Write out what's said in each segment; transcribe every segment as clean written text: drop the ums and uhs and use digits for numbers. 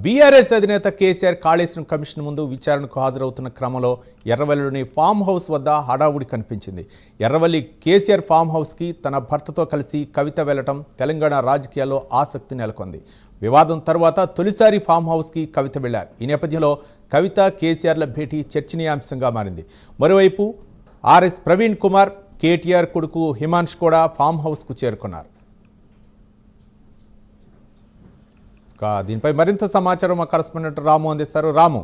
BRS అధినేత KCR Kaleshwaram commission ముందు విచారణకు హాజరవుతున్న క్రమంలో ఎర్రవల్లిలోని ఫామ్ హౌస్ వద్ద హడావుడి కనిపించింది. ఎర్రవల్లి కేసీఆర్ ఫామ్ హౌస్కి తన భర్తతో కలిసి కవిత వెళ్లటం తెలంగాణ రాజకీయాల్లో ఆసక్తి నెలకొంది. వివాదం తర్వాత తొలిసారి ఫామ్ హౌస్కి కవిత వెళ్లారు. ఈ నేపథ్యంలో కవిత కేసీఆర్ల భేటీ చర్చనీయాంశంగా మారింది. మరోవైపు ఆర్ఎస్ ప్రవీణ్ కుమార్, కేటీఆర్ కొడుకు హిమాంష్ కూడా ఫామ్ హౌస్కు చేరుకున్నారు. దీనిపై మరింత సమాచారం మా కరెస్పాండెంట్ రాము అందిస్తారు. రాము.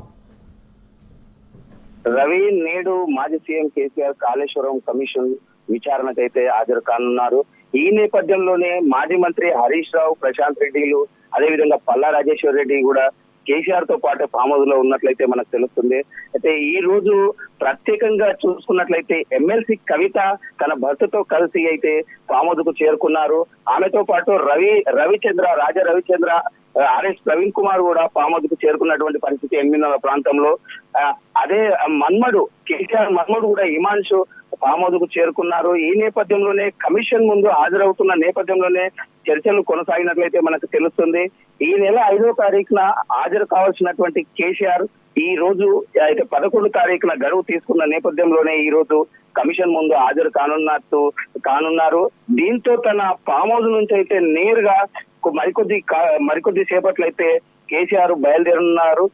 రవి, నేడు మాజీ సీఎం కేసీఆర్ కాళేశ్వరం కమిషన్ విచారణకైతే హాజరు కానున్నారు. ఈ నేపథ్యంలోనే మాజీ మంత్రి హరీష్ రావు, ప్రశాంత్ రెడ్డిలు, అదేవిధంగా పల్లా రాజేశ్వర్ రెడ్డి కూడా కేసీఆర్ తో పాటు ఫామ్ హౌస్ లో ఉన్నట్లయితే మనకు తెలుస్తుంది. అయితే ఈ రోజు ప్రత్యేకంగా చూసుకున్నట్లయితే ఎమ్మెల్సీ కవిత తన భర్తతో కలిసి అయితే ఫామ్ హౌస్ కు చేరుకున్నారు. ఆమెతో పాటు రాజా రవిచంద్ర, ఆర్ఎస్ ప్రవీణ్ కుమార్ కూడా ఫామ్ హౌస్ కు చేరుకున్నటువంటి పరిస్థితి ఎమ్మిన ప్రాంతంలో. అదే కేసీఆర్ మన్మడు కూడా హిమాంషు ఫామ్ హౌస్ కు చేరుకున్నారు. ఈ నేపథ్యంలోనే కమిషన్ ముందు హాజరవుతున్న నేపథ్యంలోనే చర్చలు కొనసాగినట్లయితే మనకు తెలుస్తుంది. ఈ నెల 5వ తారీఖున హాజరు కావాల్సినటువంటి కేసీఆర్ ఈ రోజు అయితే 11 తారీఖున గడువు తీసుకున్న నేపథ్యంలోనే ఈ రోజు కమిషన్ ముందు హాజరు కానున్నారు. దీంతో తన ఫామ్ హౌస్ నుంచి అయితే నేరుగా మరికొద్ది సేపట్లో అయితే కేసీఆర్ బయలుదేరున్నారు.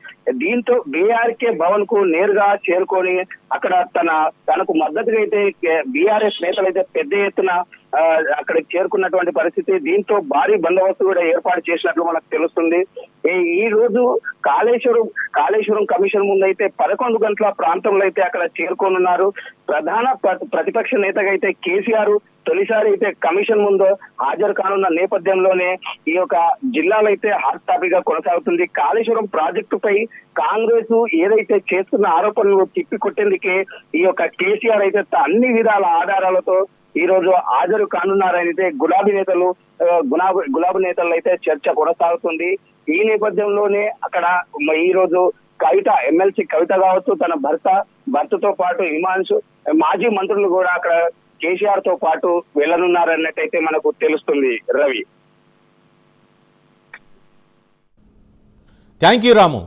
దీంతో బీఆర్కే భవన్ కు నేరుగా చేరుకొని అక్కడ తనకు మద్దతుగా అయితే బీఆర్ఎస్ నేతలు అయితే పెద్ద ఎత్తున అక్కడికి చేరుకున్నటువంటి పరిస్థితి. దీంతో భారీ బందోబస్తు కూడా ఏర్పాటు చేసినట్లు మనకు తెలుస్తుంది. ఈ రోజు కాళేశ్వరం కమిషన్ ముందు అయితే 11 గంటల ప్రాంతంలో అయితే అక్కడ చేరుకోనున్నారు. ప్రధాన ప్రతిపక్ష నేతగా అయితే కేసీఆర్ తొలిసారి అయితే కమిషన్ ముందు హాజరు కానున్న నేపథ్యంలోనే ఈ యొక్క జిల్లాలో అయితే హాట్ టాపిక్ గా కొనసాగుతుంది. కాళేశ్వరం ప్రాజెక్టుపై కాంగ్రెస్ ఏదైతే చేస్తున్న ఆరోపణలు తిప్పికొట్టేందుకే ఈ యొక్క కేసీఆర్ అయితే అన్ని విధాల ఆధారాలతో ఈ రోజు హాజరు కానున్నారైతే గులాబీ నేతలు అయితే చర్చ కొనసాగుతుంది. ఈ నేపథ్యంలోనే అక్కడ ఈ రోజు ఎమ్మెల్సీ కవిత కావచ్చు, తన భర్తతో పాటు హిమాంషు, మాజీ మంత్రులు కూడా అక్కడ కేసీఆర్ తో పాటు వెళ్ళనున్నారన్నట్టయితే మనకు తెలుస్తుంది. రవి. Thank you Ramu.